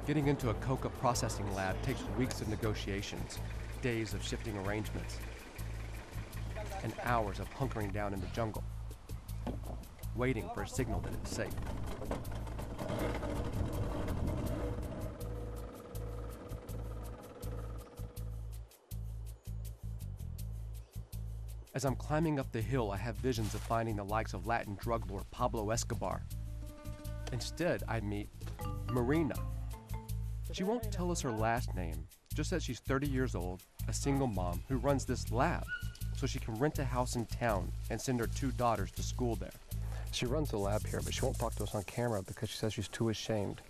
Getting into a coca processing lab takes weeks of negotiations, days of shifting arrangements, and hours of hunkering down in the jungle, waiting for a signal that it's safe. As I'm climbing up the hill, I have visions of finding the likes of Latin drug lord Pablo Escobar. Instead, I meet Marina. She won't tell us her last name, just that she's 30 years old, a single mom who runs this lab so she can rent a house in town and send her 2 daughters to school there. She runs the lab here, but she won't talk to us on camera because she says she's too ashamed.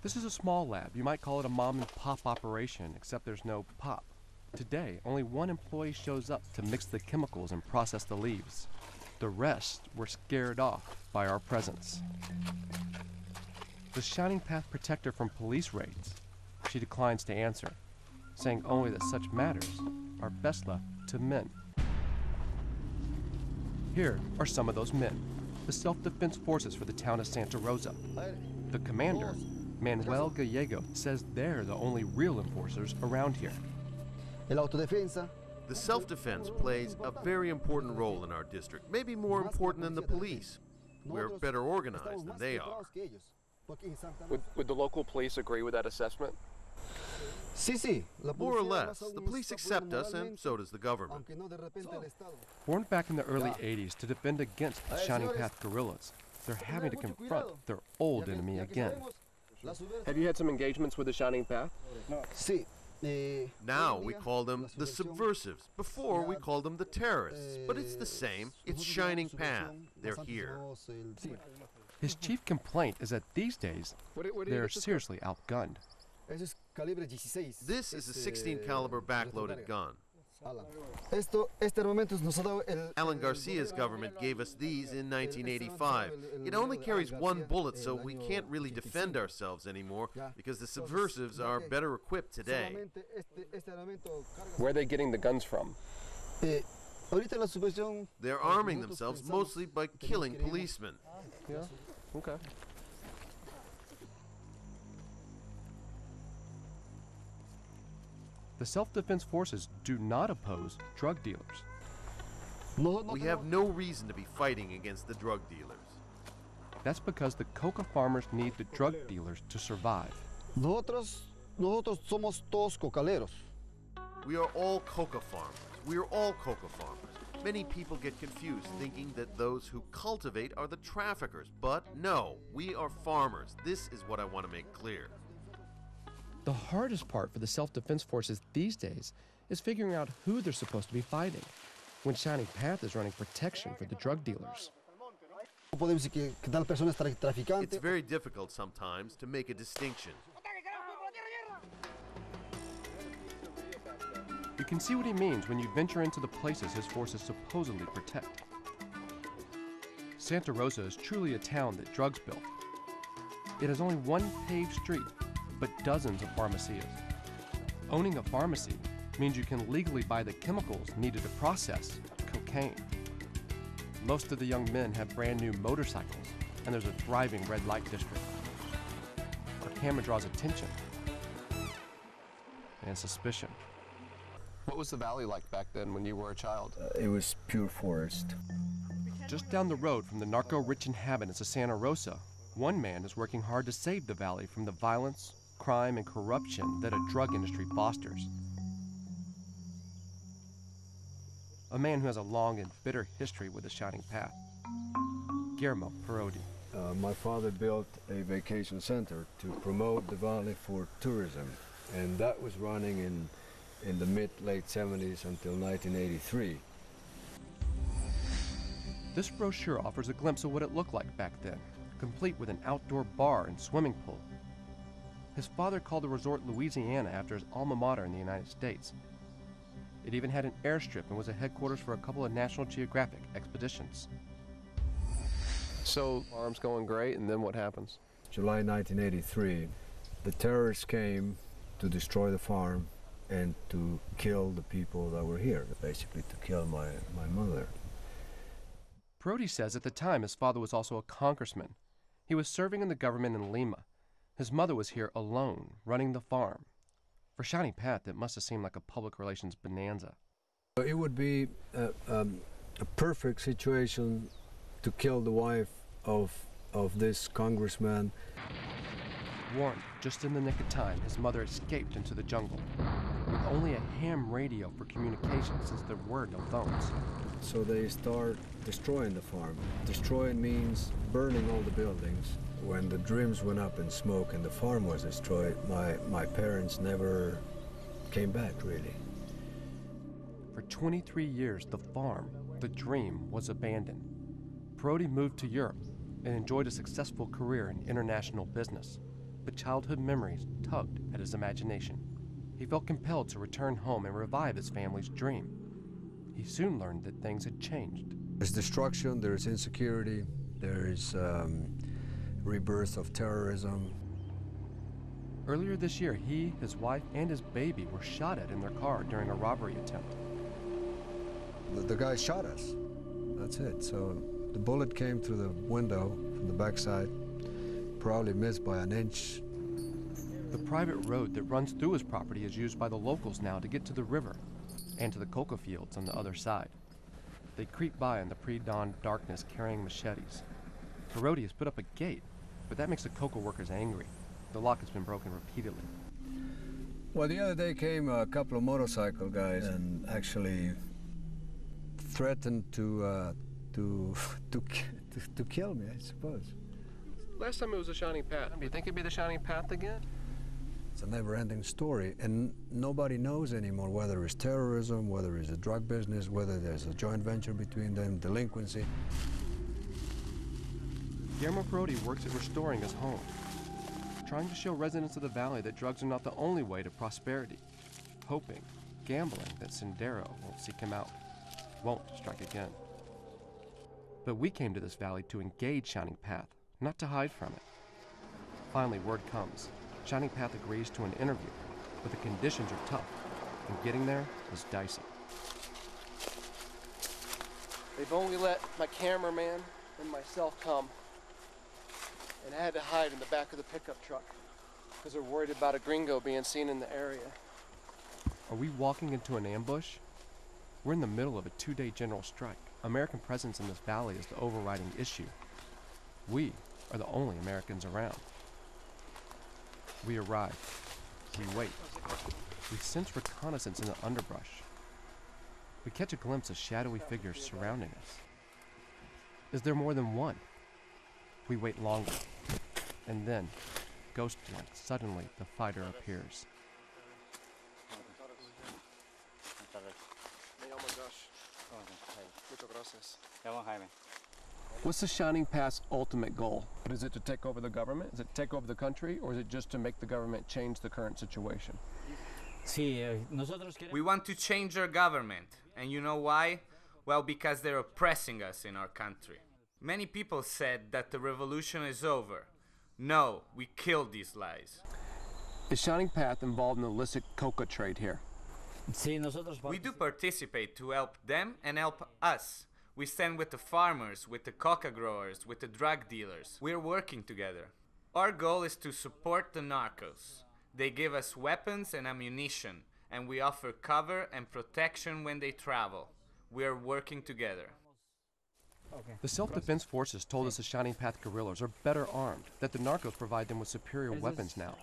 This is a small lab. You might call it a mom and pop operation, except there's no pop. Today, only 1 employee shows up to mix the chemicals and process the leaves. The rest were scared off by our presence. The Shining Path protect her from police raids. She declines to answer, saying only that such matters are best left to men. Here are some of those men, the self-defense forces for the town of Santa Rosa. The commander, Manuel Gallego, says they're the only real enforcers around here. The self-defense plays a very important role in our district, maybe more important than the police. We're better organized than they are. Would the local police agree with that assessment? More or less. The police accept us, and so does the government. Formed back in the early 80s to defend against the Shining Path guerrillas, they're having to confront their old enemy again. Have you had some engagements with the Shining Path? Now we call them the subversives. Before we called them the terrorists. But it's the same. It's Shining Path. They're here. His chief complaint is that these days, they're seriously outgunned. This is a 16 caliber backloaded gun. Alan Garcia's government gave us these in 1985. It only carries 1 bullet, so we can't really defend ourselves anymore because the subversives are better equipped today. Where are they getting the guns from? They're arming themselves mostly by killing policemen. Yeah, okay. The self-defense forces do not oppose drug dealers. We have no reason to be fighting against the drug dealers. That's because the coca farmers need the drug dealers to survive. Nosotros somos todos cocaleros. We are all coca farmers. We are all coca farmers. Many people get confused thinking that those who cultivate are the traffickers, but no, we are farmers. This is what I want to make clear. The hardest part for the self-defense forces these days is figuring out who they're supposed to be fighting, when Shining Path is running protection for the drug dealers. It's very difficult sometimes to make a distinction. You can see what he means when you venture into the places his forces supposedly protect. Santa Rosa is truly a town that drugs built. It has only 1 paved street, but dozens of pharmacies. Owning a pharmacy means you can legally buy the chemicals needed to process cocaine. Most of the young men have brand new motorcycles, and there's a thriving red light district. Our camera draws attention and suspicion. What was the valley like back then when you were a child? It was pure forest. Just down the road from the narco-rich inhabitants of Santa Rosa, one man is working hard to save the valley from the violence, crime, and corruption that a drug industry fosters. A man who has a long and bitter history with the Shining Path. Guillermo Parodi. My father built a vacation center to promote the valley for tourism, and that was running in the mid-late 70s until 1983. This brochure offers a glimpse of what it looked like back then, complete with an outdoor bar and swimming pool. His father called the resort Louisiana after his alma mater in the United States. It even had an airstrip and was a headquarters for a couple of National Geographic expeditions. So, farm's going great, and then what happens? July 1983, the terrorists came to destroy the farm and to kill the people that were here, basically to kill my mother. Parodi says at the time his father was also a congressman. He was serving in the government in Lima. His mother was here alone, running the farm. For Shining Path, it must have seemed like a public relations bonanza. It would be a perfect situation to kill the wife of this congressman. Warned just in the nick of time, his mother escaped into the jungle, with only a ham radio for communication since there were no phones. So they start destroying the farm. Destroying means burning all the buildings. When the dreams went up in smoke and the farm was destroyed, my parents never came back, really. For 23 years, the farm, the dream, was abandoned. Perotti moved to Europe and enjoyed a successful career in international business. But childhood memories tugged at his imagination. He felt compelled to return home and revive his family's dream. He soon learned that things had changed. There's destruction, there's insecurity, there's rebirth of terrorism. Earlier this year, he, his wife, and his baby were shot at in their car during a robbery attempt. The guy shot us. That's it. So the bullet came through the window from the backside, probably missed by an inch. The private road that runs through his property is used by the locals now to get to the river and to the cocoa fields on the other side. They creep by in the pre-dawn darkness carrying machetes. Perotti has put up a gate, but that makes the cocoa workers angry. The lock has been broken repeatedly. Well, the other day came a couple of motorcycle guys and actually threatened to kill me, I suppose. Last time it was the Shining Path. Do you think it'd be the Shining Path again? It's a never-ending story, and nobody knows anymore whether it's terrorism, whether it's a drug business, whether there's a joint venture between them, delinquency. Guillermo Perotti works at restoring his home, trying to show residents of the valley that drugs are not the only way to prosperity, hoping, gambling that Sendero won't seek him out, won't strike again. But we came to this valley to engage Shining Path, not to hide from it. Finally, word comes. Shining Path agrees to an interview, but the conditions are tough, and getting there is dicey. They've only let my cameraman and myself come, and I had to hide in the back of the pickup truck because they're worried about a gringo being seen in the area. Are we walking into an ambush? We're in the middle of a 2-day general strike. American presence in this valley is the overriding issue. We are the only Americans around. We arrive. We wait. We sense reconnaissance in the underbrush. We catch a glimpse of shadowy figures surrounding us. Is there more than one? We wait longer. And then, ghost-like, suddenly the fighter appears. What's the Shining Path's ultimate goal? Is it to take over the government? Is it to take over the country? Or is it just to make the government change the current situation? We want to change our government. And you know why? Well, because they're oppressing us in our country. Many people said that the revolution is over. No, we killed these lies. Is Shining Path involved in the illicit coca trade here? We do participate to help them and help us. We stand with the farmers, with the coca growers, with the drug dealers. We're working together. Our goal is to support the narcos. They give us weapons and ammunition, and we offer cover and protection when they travel. We are working together. The self-defense forces told us the Shining Path guerrillas are better armed, that the narcos provide them with superior weapons now.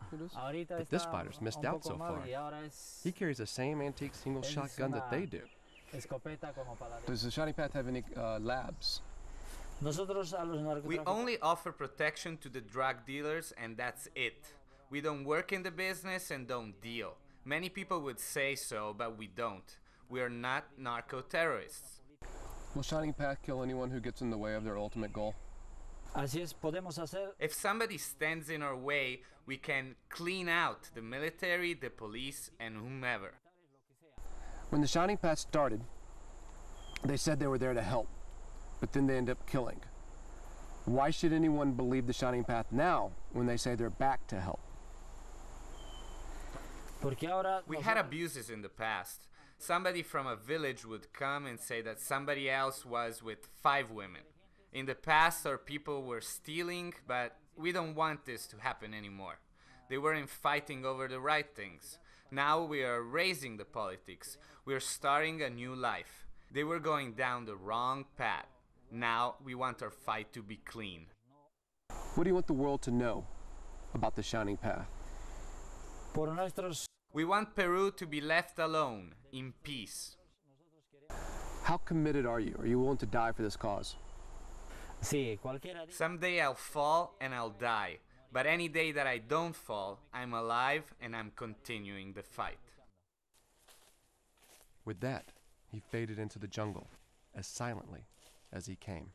But this fighter's missed out so far. He carries the same antique single shotgun that they do. Does the Shining Path have any labs? We only offer protection to the drug dealers, and that's it. We don't work in the business and don't deal. Many people would say so, but we don't. We are not narco-terrorists. Will Shining Path kill anyone who gets in the way of their ultimate goal? If somebody stands in our way, we can clean out the military, the police, and whomever. When the Shining Path started, they said they were there to help, but then they end up killing. Why should anyone believe the Shining Path now when they say they're back to help? We had abuses in the past. Somebody from a village would come and say that somebody else was with 5 women. In the past, our people were stealing, but We don't want this to happen anymore. They weren't fighting over the right things. Now we are raising the politics. We are starting a new life. They were going down the wrong path. Now we want our fight to be clean. What do you want the world to know about the shining path? We want Peru to be left alone, in peace. How committed are you? Are you willing to die for this cause? Someday I'll fall and I'll die. But any day that I don't fall, I'm alive and I'm continuing the fight. With that, he faded into the jungle as silently as he came.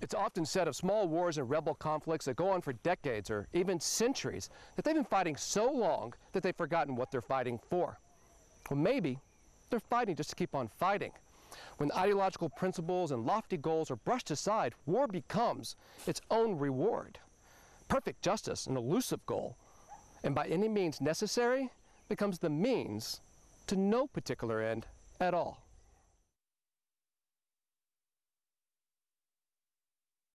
It's often said of small wars and rebel conflicts that go on for decades or even centuries that they've been fighting so long that they've forgotten what they're fighting for. Well, maybe they're fighting just to keep on fighting. When ideological principles and lofty goals are brushed aside, war becomes its own reward. Perfect justice, an elusive goal, and by any means necessary, becomes the means to no particular end at all.